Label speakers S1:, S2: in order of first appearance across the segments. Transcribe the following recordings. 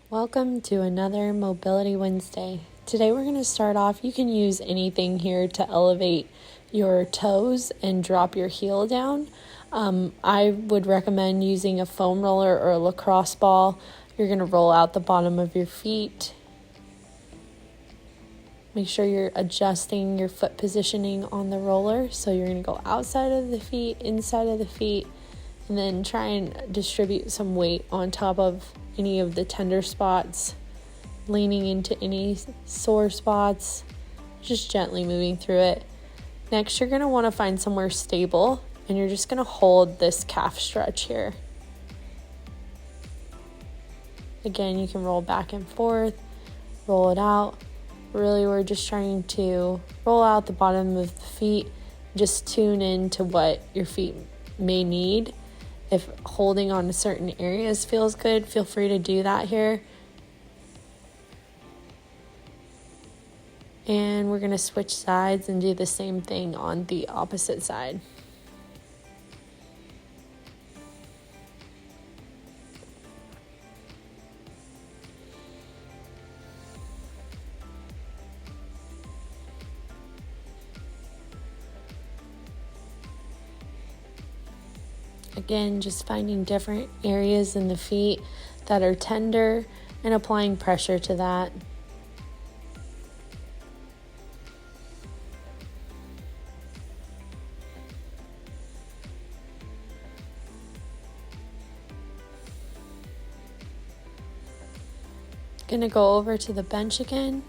S1: Welcome to another Mobility Wednesday. Today we're going to start off, you can use anything here to elevate your toes and drop your heel down. I would recommend using a foam roller or a lacrosse ball. You're going to roll out the bottom of your feet. Make sure you're adjusting your foot positioning on the roller. So you're going to go outside of the feet, inside of the feet, and then try and distribute some weight on top of any of the tender spots, leaning into any sore spots, just gently moving through it. Next, you're going to want to find somewhere stable, and you're just going to hold this calf stretch here. Again, you can roll back and forth, roll it out. Really, we're just trying to roll out the bottom of the feet, just tune in to what your feet may need. If holding on to certain areas feels good, feel free to do that here. And we're going to switch sides and do the same thing on the opposite side. Again, just finding different areas in the feet that are tender and applying pressure to that. Gonna go over to the bench again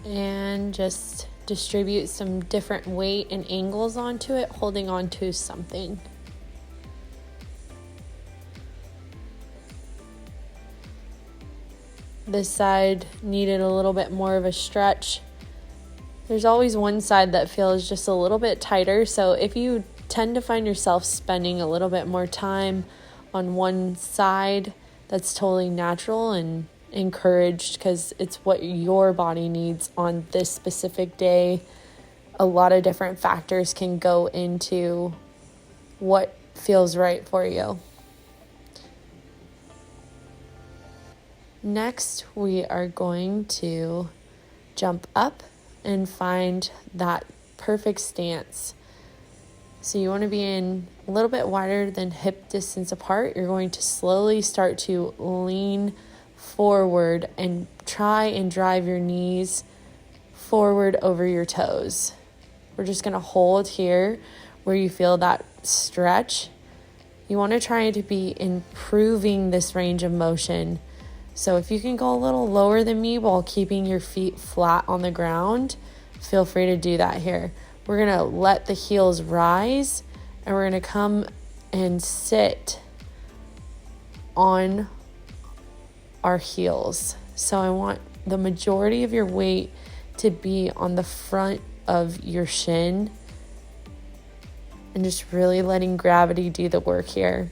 S1: and just distribute some different weight and angles onto it, holding onto something. This side needed a little bit more of a stretch. There's always one side that feels just a little bit tighter, so if you tend to find yourself spending a little bit more time on one side, that's totally natural and encouraged because it's what your body needs on this specific day. A lot of different factors can go into what feels right for you. Next, we are going to jump up and find that perfect stance. So you want to be in a little bit wider than hip distance apart. You're going to slowly start to lean forward and try and drive your knees forward over your toes. We're just going to hold here where you feel that stretch. You want to try to be improving this range of motion. So if you can go a little lower than me while keeping your feet flat on the ground, feel free to do that here. We're going to let the heels rise and we're going to come and sit on our heels. So I want the majority of your weight to be on the front of your shin and just really letting gravity do the work here.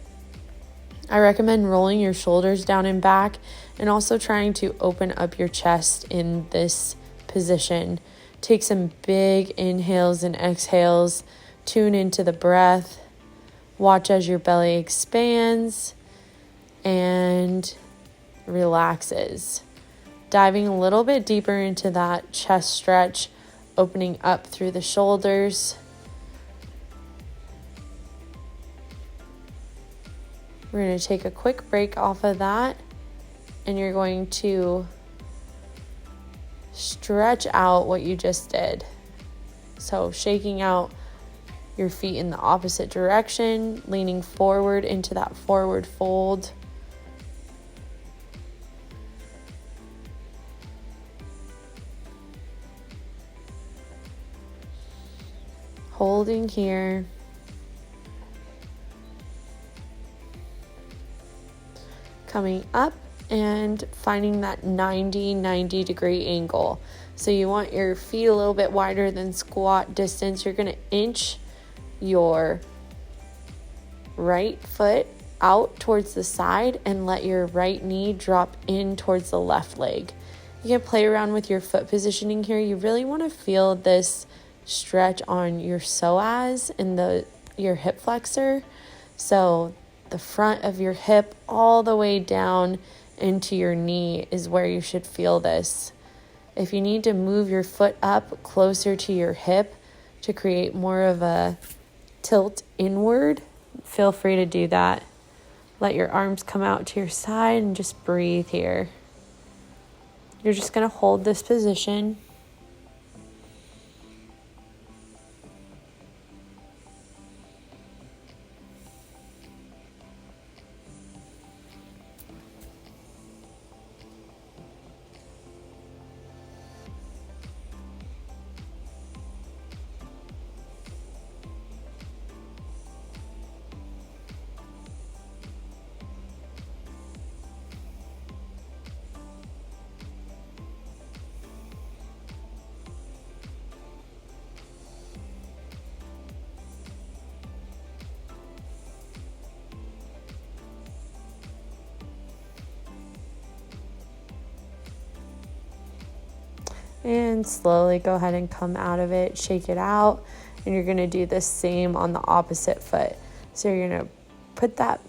S1: I recommend rolling your shoulders down and back and also trying to open up your chest in this position. Take some big inhales and exhales. Tune into the breath. Watch as your belly expands and relaxes. Diving a little bit deeper into that chest stretch, opening up through the shoulders. We're going to take a quick break off of that, and you're going to stretch out what you just did. So shaking out your feet in the opposite direction, leaning forward into that forward fold. Holding here. Coming up and finding that 90 degree angle. So you want your feet a little bit wider than squat distance. You're going to inch your right foot out towards the side and let your right knee drop in towards the left leg. You can play around with your foot positioning here. You really want to feel this stretch on your psoas and your hip flexor. So the front of your hip all the way down into your knee is where you should feel this. If you need to move your foot up closer to your hip to create more of a tilt inward, feel free to do that. Let your arms come out to your side and just breathe here. You're just going to hold this position. And slowly go ahead and come out of it, shake it out, and you're going to do the same on the opposite foot. So you're going to put that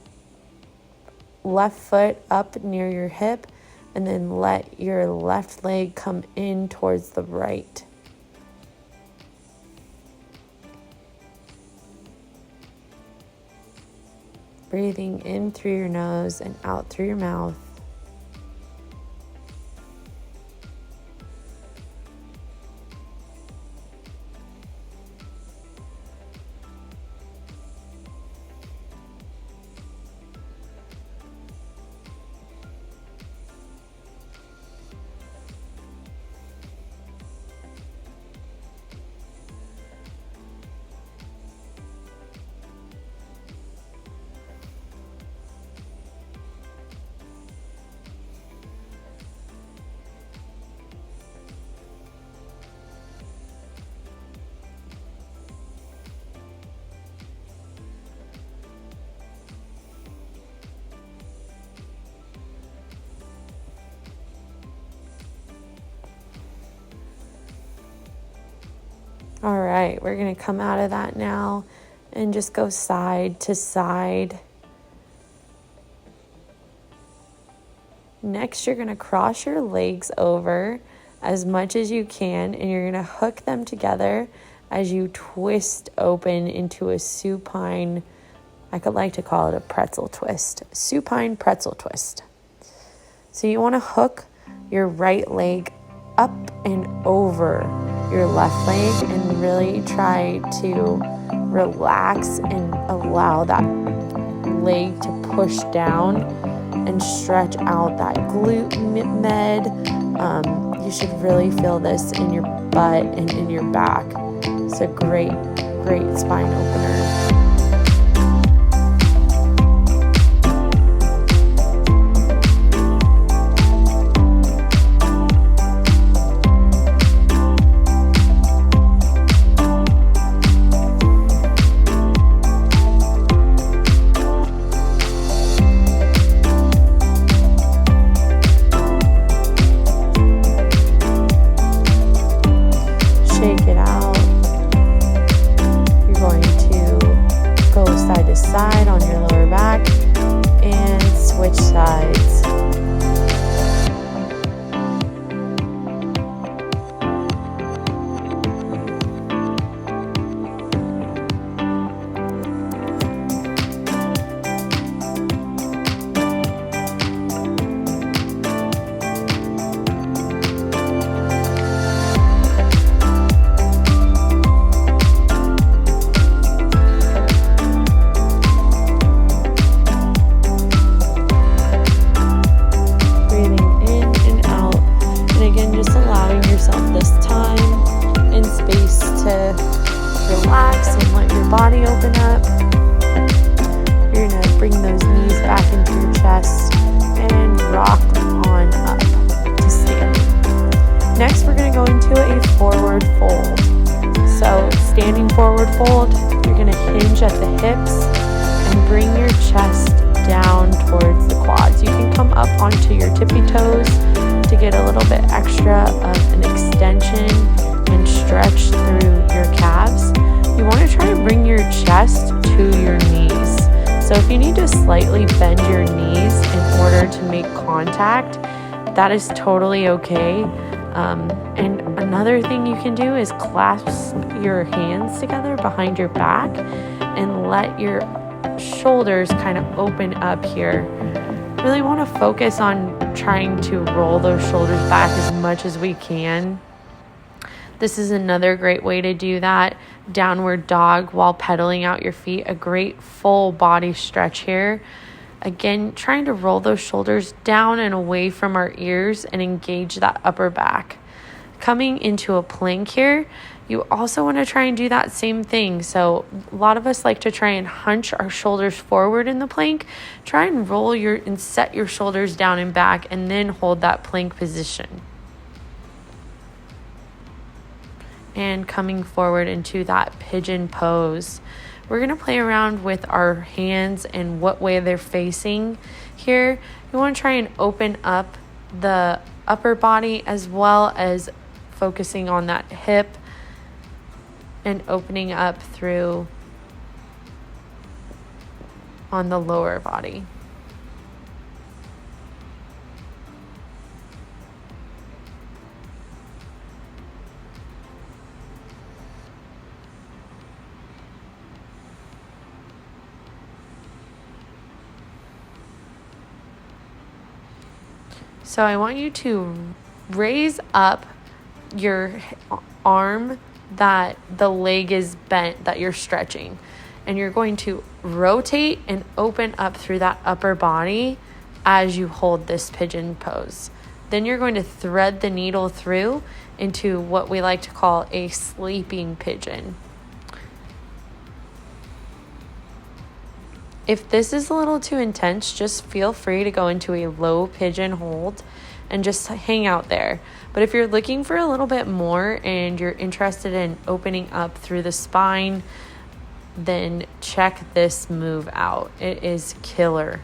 S1: left foot up near your hip and then let your left leg come in towards the right. Breathing in through your nose and out through your mouth. All right, we're going to come out of that now and just go side to side. Next, you're going to cross your legs over as much as you can, and you're going to hook them together as you twist open into a supine, I could like to call it a pretzel twist, supine pretzel twist. So you want to hook your right leg up and over your left leg and really try to relax and allow that leg to push down and stretch out that glute med. You should really feel this in your butt and in your back. It's a great spine opener. Side on your lower back and switch sides. Relax and let your body open up. You're going to bring those knees back into your chest and rock on up to standing. Next, we're going to go into a forward fold. So, standing forward fold, you're going to hinge at the hips and bring your chest down towards the quads. You can come up onto your tippy toes to get a little bit extra of an extension and stretch through your calves. You want to try to bring your chest to your knees. So if you need to slightly bend your knees in order to make contact, that is totally okay. And another thing you can do is clasp your hands together behind your back and let your shoulders kind of open up here. Really want to focus on trying to roll those shoulders back as much as we can. This is another great way to do that. Downward dog while pedaling out your feet. A great full body stretch here. Again, trying to roll those shoulders down and away from our ears and engage that upper back. Coming into a plank here, you also want to try and do that same thing. So a lot of us like to try and hunch our shoulders forward in the plank. Try and roll and set your shoulders down and back, and then hold that plank position. And coming forward into that pigeon pose. We're going to play around with our hands and what way they're facing here. You want to try and open up the upper body as well as focusing on that hip and opening up through on the lower body. So I want you to raise up your arm that the leg is bent, that you're stretching. And you're going to rotate and open up through that upper body as you hold this pigeon pose. Then you're going to thread the needle through into what we like to call a sleeping pigeon. If this is a little too intense, just feel free to go into a low pigeon hold and just hang out there. But if you're looking for a little bit more and you're interested in opening up through the spine, then check this move out. It is killer.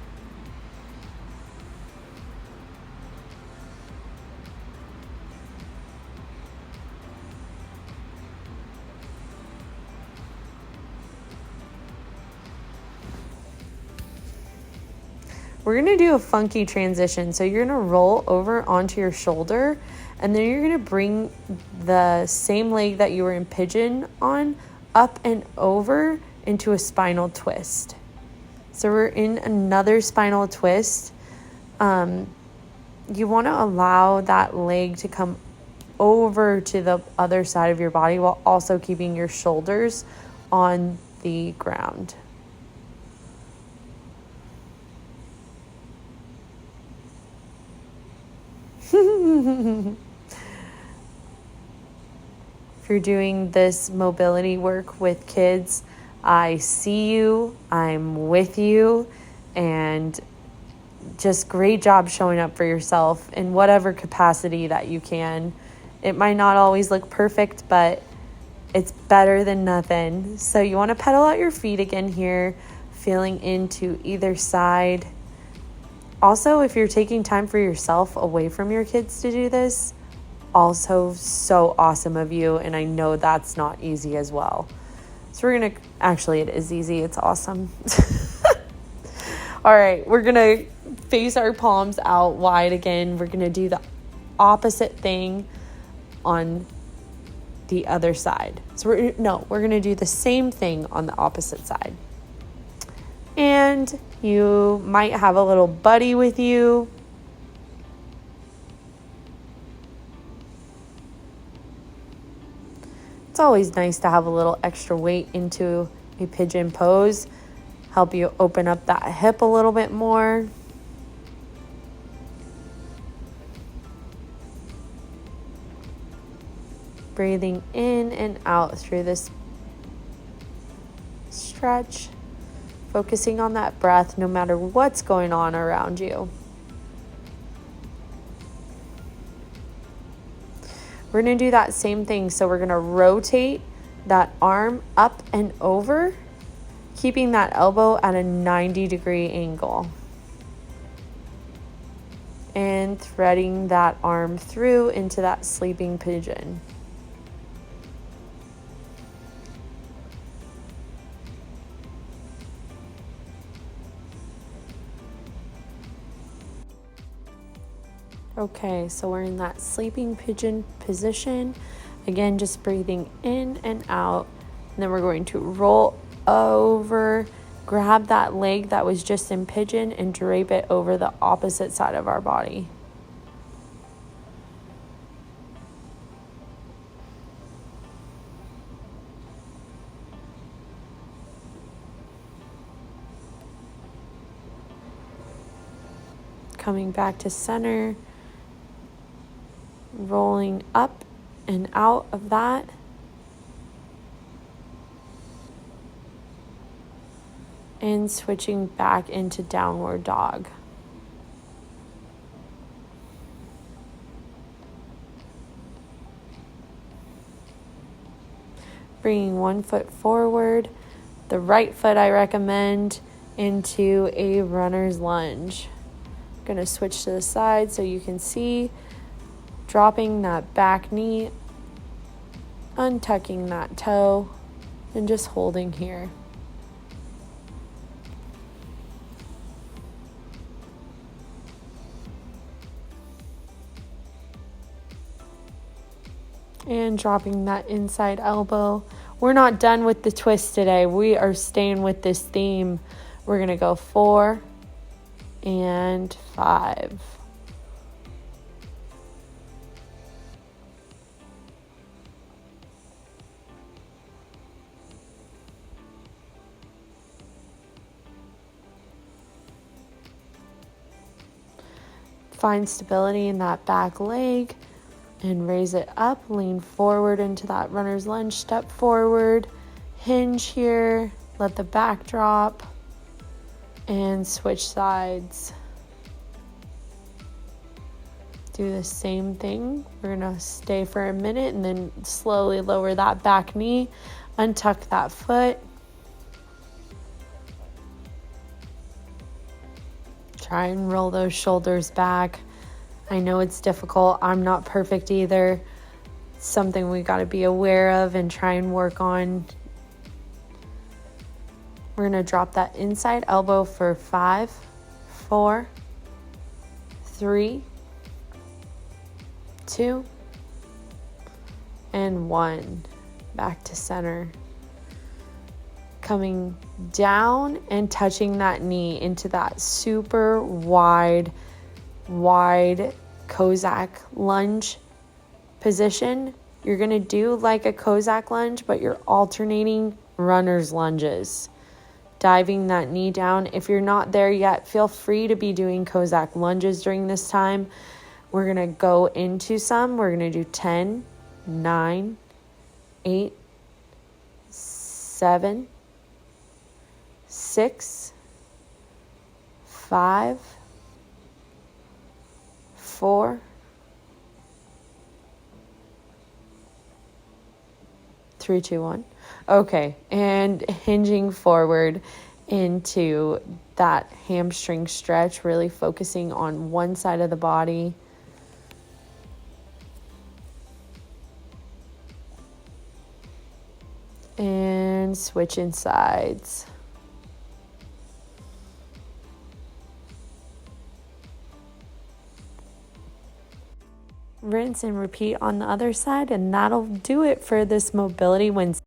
S1: We're going to do a funky transition. So you're going to roll over onto your shoulder, and then you're going to bring the same leg that you were in pigeon on up and over into a spinal twist. So we're in another spinal twist. You want to allow that leg to come over to the other side of your body while also keeping your shoulders on the ground. If you're doing this mobility work with kids, I see you, I'm with you, and just great job showing up for yourself in whatever capacity that you can. It might not always look perfect, but it's better than nothing. So you want to pedal out your feet again here, feeling into either side. Also, if you're taking time for yourself away from your kids to do this, also so awesome of you, and I know that's not easy as well. So we're going to, actually it is easy, it's awesome. All right, we're going to face our palms out wide again. We're going to do the opposite thing on the other side. So we're going to do the same thing on the opposite side. And you might have a little buddy with you. It's always nice to have a little extra weight into a pigeon pose. Help you open up that hip a little bit more. Breathing in and out through this stretch. Focusing on that breath no matter what's going on around you. We're going to do that same thing. So we're going to rotate that arm up and over, keeping that elbow at a 90-degree angle. And threading that arm through into that sleeping pigeon. Okay, so we're in that sleeping pigeon position. Again, just breathing in and out. And then we're going to roll over, grab that leg that was just in pigeon and drape it over the opposite side of our body. Coming back to center, rolling up and out of that. And switching back into downward dog. Bringing one foot forward, the right foot I recommend, into a runner's lunge. Going to switch to the side so you can see, dropping that back knee, untucking that toe, and just holding here. And dropping that inside elbow. We're not done with the twist today. We are staying with this theme. We're going to go 4 and 5. Find stability in that back leg and raise it up. Lean forward into that runner's lunge. Step forward. Hinge here. Let the back drop. And switch sides. Do the same thing. We're going to stay for a minute and then slowly lower that back knee. Untuck that foot. Try and roll those shoulders back. I know it's difficult. I'm not perfect either. It's something we got to be aware of and try and work on. We're going to drop that inside elbow for 5, 4, 3, 2, and 1. Back to center. Coming down and touching that knee into that super wide Cossack lunge position. You're going to do like a Cossack lunge, but you're alternating runner's lunges. Diving that knee down. If you're not there yet, feel free to be doing Cossack lunges during this time. We're going to go into some. We're going to do 10, 9, 8, 7, 6, 5, 4, 3, 2, 1. Okay, and hinging forward into that hamstring stretch, really focusing on one side of the body. And switching sides. Rinse and repeat on the other side, and that'll do it for this Mobility Wednesday.